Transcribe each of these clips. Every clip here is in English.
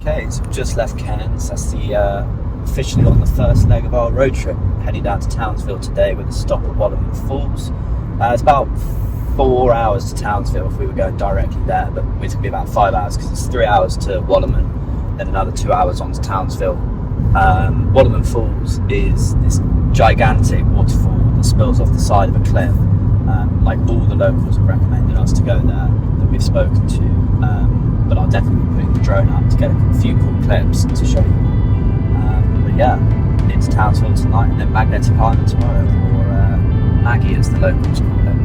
Okay, so we've just left Cairns. That's the officially on the first leg of our road trip, heading down to Townsville today with a stop at Wallaman Falls. It's about 4 hours to Townsville if we were going directly there, but it's going to be about 5 hours because it's 3 hours to Wallaman, then another 2 hours on to Townsville. Wallaman Falls is this gigantic waterfall that spills off the side of a cliff. Like all the locals have recommended us to go there that we've spoken to, but I'll definitely be putting the drone up to get a few cool clips to show you. But yeah, into Townsville tonight and then Magnetic Island tomorrow, or Maggie as the locals call it.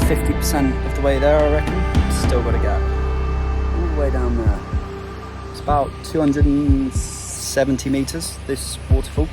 50% of the way there, I reckon. Still got to get all the way down there. It's about 270 metres, this waterfall.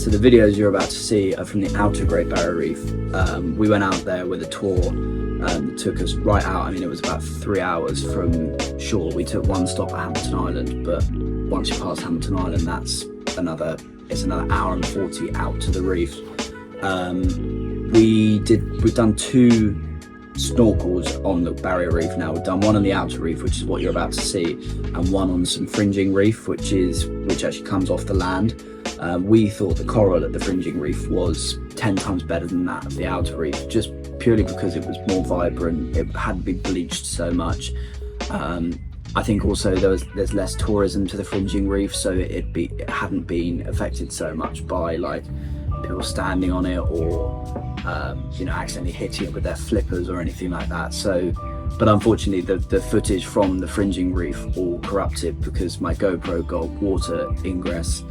So the videos you're about to see are from the outer Great Barrier Reef. We went out there with a tour that took us right out. I mean, it was about 3 hours from shore. We took one stop at Hamilton Island, but once you pass Hamilton Island, it's another hour and 40 out to the reef. We've done 2 snorkels on the barrier reef now. We've done one on the outer reef, which is what you're about to see, and one on some fringing reef, which actually comes off the land. We thought the coral at the fringing reef was 10 times better than that of the outer reef, just purely because it was more vibrant. It hadn't been bleached so much. I think also there's less tourism to the fringing reef, so it hadn't been affected so much by like people standing on it or accidentally hitting it with their flippers or anything like that. So, but unfortunately the footage from the fringing reef all corrupted because my GoPro got water ingress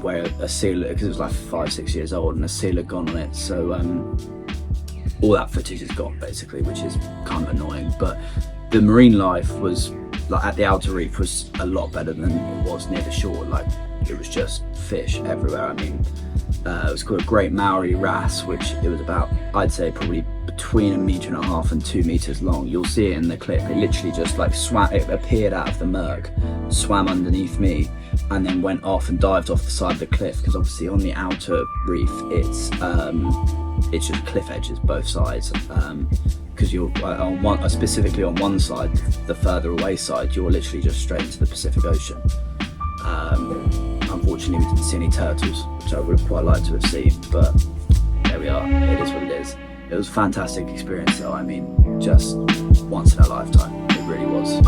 where a seal, because it was like 5-6 years old and a seal had gone on it, so all that footage is gone basically, which is kind of annoying. But the marine life was like at the outer reef was a lot better than it was near the shore. Like it was just fish everywhere. I mean, it was called a great Maori wrasse, which it was about, I'd say probably between 1.5 meters and 2 meters long. You'll see it in the clip. It literally just like swam, it appeared out of the murk, swam underneath me, and then went off and dived off the side of the cliff, because obviously on the outer reef it's just cliff edges both sides, because you're specifically on one side, the further away side, you're literally just straight into the Pacific Ocean. Unfortunately we didn't see any turtles, which I would have quite liked to have seen, but there we are. It is what it is. It was a fantastic experience though. I mean, just once in a lifetime. It really was.